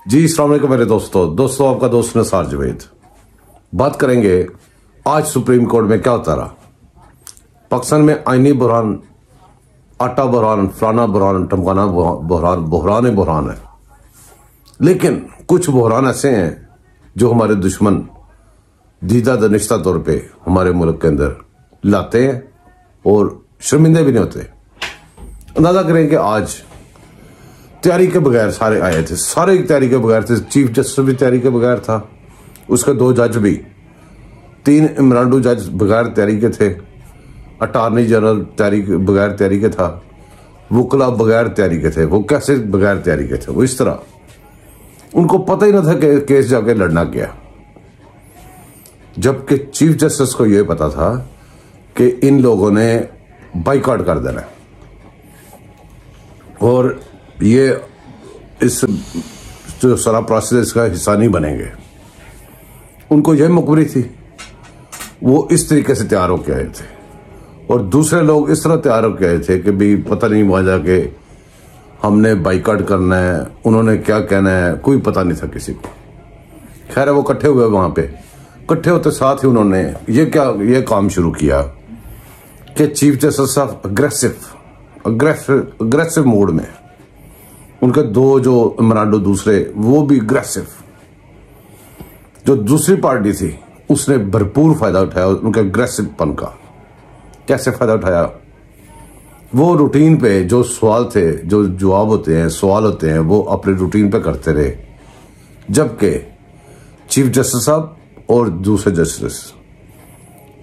जी अस्सलाम वालेकुम मेरे दोस्तों आपका दोस्त निसार जवेद। बात करेंगे आज सुप्रीम कोर्ट में क्या होता रहा। पाकिस्तान में आईनी बुरहान, आटा बुरहान, फलाना बुरहान, टमकाना बुरहान है। लेकिन कुछ बुरहान ऐसे हैं जो हमारे दुश्मन दीदा दनिश्ता तौर पे हमारे मुल्क के अंदर लाते हैं और शर्मिंदे भी नहीं होते। अंदाजा करें कि आज तैयारी के बगैर सारे आए थे, सारे तैयारी के बगैर थे। चीफ जस्टिस भी तैयारी के बगैर था, उसके 2 जज भी, 3 इमरानडू जज बगैर तैयारी के थे, अटॉर्नी जनरल बगैर तैयारी के था, वकला बगैर तैयारी के थे। वो कैसे बगैर तैयारी के थे? वो इस तरह, उनको पता ही ना था कि केस जाके लड़ना क्या। जबकि चीफ जस्टिस को यह पता था कि इन लोगों ने बाइकआउट कर देना और ये इस जो सारा प्रोसेस का हिस्सा नहीं बनेंगे। उनको यह मुखबरी थी, वो इस तरीके से तैयार होकर आए थे। और दूसरे लोग इस तरह तैयार होकर आए थे कि भी पता नहीं वहां जाके हमने बाइकआउट करना है, उन्होंने क्या कहना है, कोई पता नहीं था किसी को। खैर वो इकट्ठे हुए, वहां पे इकट्ठे होते साथ ही उन्होंने ये काम शुरू किया कि चीफ जस्टिस साहब अग्रेसिव मूड में, उनके 2 जो इमरानडू दूसरे वो भी अग्रेसिव। जो दूसरी पार्टी थी उसने भरपूर फायदा उठाया उनके अग्रेसिवपन का। कैसे फायदा उठाया? वो रूटीन पे जो सवाल थे, जो जवाब होते हैं, सवाल होते हैं, वो अपने रूटीन पे करते रहे। जबकि चीफ जस्टिस साहब और दूसरे जस्टिस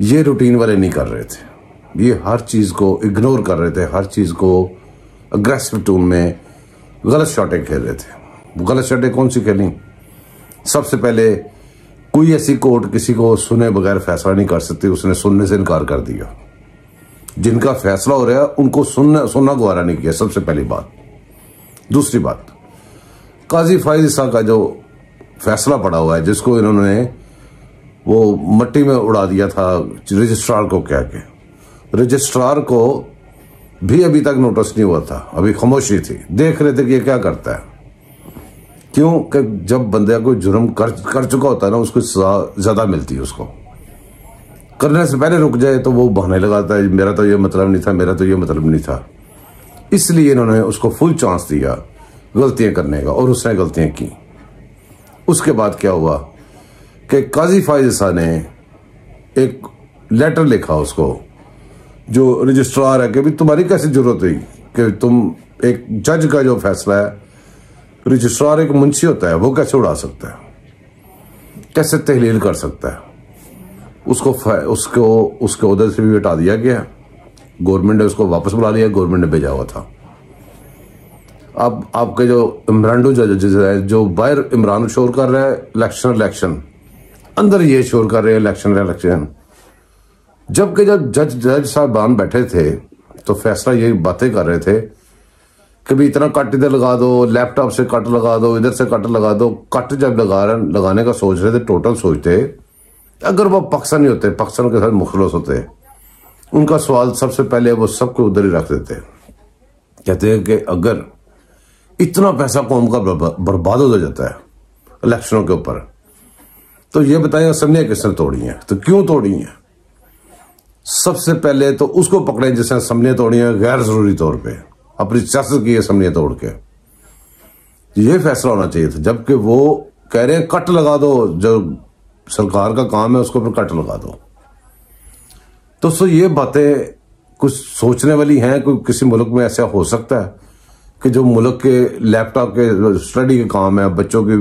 ये रूटीन वाले नहीं कर रहे थे। ये हर चीज को इग्नोर कर रहे थे, हर चीज को अग्रेसिव टोन में गलत शॉटें खेल रहे थे। वो गलत शॉटें कौन सी खेली? सबसे पहले कोई ऐसी कोर्ट किसी को सुने बगैर फैसला नहीं कर सकती, उसने सुनने से इनकार कर दिया। जिनका फैसला हो रहा है उनको सुनना गवारा नहीं किया, सबसे पहली बात। दूसरी बात, काजी फाइज ईसा का जो फैसला पड़ा हुआ है, जिसको इन्होंने वो मट्टी में उड़ा दिया था रजिस्ट्रार को कह के, रजिस्ट्रार को भी अभी तक नोटिस नहीं हुआ था, अभी खामोशी थी, देख रहे थे कि ये क्या करता है। क्यों? कि जब बंदे कोई जुर्म कर चुका होता है ना, उसको सजा ज्यादा मिलती है। उसको करने से पहले रुक जाए तो वो बहाने लगाता है, मेरा तो ये मतलब नहीं था, मेरा तो ये मतलब नहीं था। इसलिए इन्होंने उसको फुल चांस दिया गलतियां करने का, और उसने गलतियां की। उसके बाद क्या हुआ कि काजी फाइज ईसा ने एक लेटर लिखा उसको, जो रजिस्ट्रार है, कि भी तुम्हारी कैसी जरूरत हुई कि तुम एक जज का जो फैसला है, रजिस्ट्रार एक मुंशी होता है, वो कैसे उड़ा सकता है, कैसे तहलील कर सकता है? उसके ओहदे से भी हटा दिया गया। गवर्नमेंट ने उसको वापस बुला लिया, गवर्नमेंट ने भेजा हुआ था। अब आपके जो इमरानडू जजेस है, जो बाहर इमरान शोर कर रहा है इलेक्शन, अंदर ये शोर कर रहे हैं इलेक्शन। जबकि जब जज साहबान बैठे थे तो फैसला ये बातें कर रहे थे कि भी इतना कट इधर लगा दो, लैपटॉप से कट लगा दो, इधर से कट लगा दो। कट जब लगाने का सोच रहे थे, टोटल सोचते, अगर वो पाकिस्तानी होते, पाकिस्तान के साथ मुखलस होते, उनका सवाल सबसे पहले वो सबको उधर ही रख देते। कहते हैं कि अगर इतना पैसा कौम का बर्बाद हो जाता है इलेक्शनों के ऊपर, तो ये बताएं असम्बलियां किसने तोड़ी हैं, तो क्यों तोड़ी हैं? सबसे पहले तो उसको पकड़े जिसने असम्बलियां तोड़ी हैं गैर जरूरी तौर पे, अपनी सियासत की असम्बलियां तोड़ के। ये फैसला होना चाहिए था। जबकि वो कह रहे हैं कट लगा दो, जो सरकार का काम है उसको फिर कट लगा दो। तो ये बातें कुछ सोचने वाली हैं। कोई किसी मुल्क में ऐसा हो सकता है कि जो मुल्क के लैपटॉप के स्टडी के काम है, बच्चों की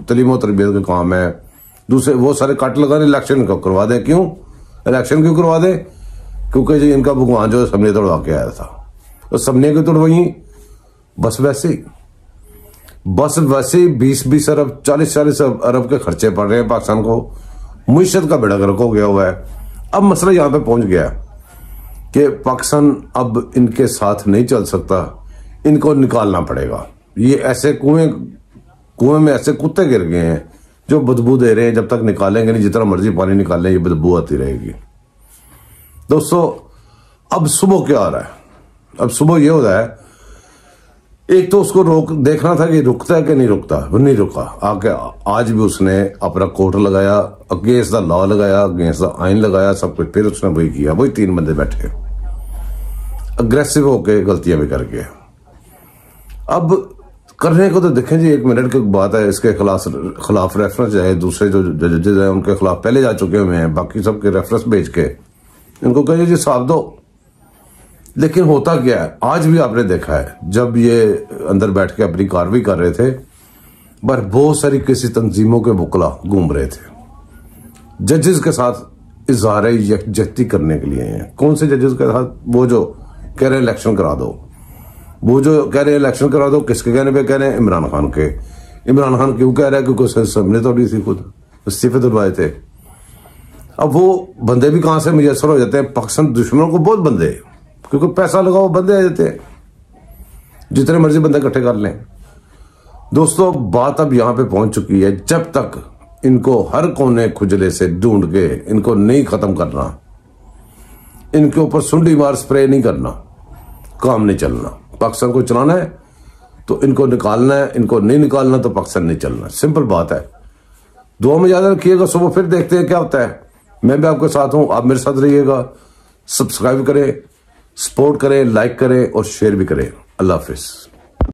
तलीम और तरबियत के काम है, दूसरे वो सारे कट लगाने इलेक्शन को करवा दें? क्यों इलेक्शन क्यों करवा दे? क्योंकि जी इनका भगवान जो असम्बली तोड़वा के आया था, तो असम्बली की तोड़वाई। बस वैसे 20-20 अरब 40 अरब के खर्चे पड़ रहे हैं पाकिस्तान को। मुईशत का बेड़ा गर्क हो गया हुआ है। अब मसला यहां पे पहुंच गया कि पाकिस्तान अब इनके साथ नहीं चल सकता, इनको निकालना पड़ेगा। ये ऐसे कुएं में ऐसे कुत्ते गिर गए हैं जो बदबू दे रहे हैं। जब तक निकालेंगे नहीं, जितना मर्जी पानी निकालें, ये बदबू आती रहेगी। दोस्तों अब सुबह क्या आ रहा है? अब सुबह ये हो रहा है एक तो उसको देखना था कि रुकता है कि नहीं रुकता, वो नहीं रुका। आके आज भी उसने अपना कोर्ट लगाया, अगेंस्ट द लॉ लगाया, अगेंस्ट द आइन लगाया, सब कुछ। फिर उसने वही किया, वही 3 बंदे बैठे अग्रेसिव होके गलतियां भी करके। अब करने को तो देखें जी, 1 मिनट की बात है। इसके खिलाफ रेफरेंस है, दूसरे जो जजेज हैं उनके खिलाफ पहले जा चुके हुए हैं, बाकी सबके रेफरेंस भेज के इनको कहिए जी साफ दो। लेकिन होता क्या है, आज भी आपने देखा है, जब ये अंदर बैठ के अपनी कार्रवाई कर रहे थे, पर बहुत सारी किसी तंजीमों के बुकला घूम रहे थे जजेस के साथ इजहार यकजहती करने के लिए हैं। कौन से जजेस के साथ? वो जो कह रहे हैं इलेक्शन करा दो, वो जो कह रहे हैं इलेक्शन करा दो, किसके कहने पे कह रहे हैं? इमरान खान के। इमरान खान क्यों कह रहा है? क्योंकि उसने सबने तोड़ी थी, खुद इस्तीफे दिलवाए थे। अब वो बंदे भी कहां से मुयसर हो जाते हैं? पाकिस्तान दुश्मनों को बहुत बंदे, क्योंकि पैसा लगाओ बंदे आ जाते हैं, जितने मर्जी बंदे इकट्ठे कर लें। दोस्तों बात अब यहां पे पहुंच चुकी है, जब तक इनको हर कोने खुजले से ढूंढ के इनको नहीं खत्म करना, इनके ऊपर सुंडी मार स्प्रे नहीं करना, काम नहीं चलना। पाकिस्तान को चलाना है तो इनको निकालना है, इनको नहीं निकालना तो पाकिस्तान नहीं चलना। सिंपल बात है। दुआ में याद रखिएगा। सुबह फिर देखते हैं क्या होता है। मैं भी आपके साथ हूं, आप मेरे साथ रहिएगा। सब्सक्राइब करें, सपोर्ट करें, लाइक करें और शेयर भी करें। अल्लाह हाफिज।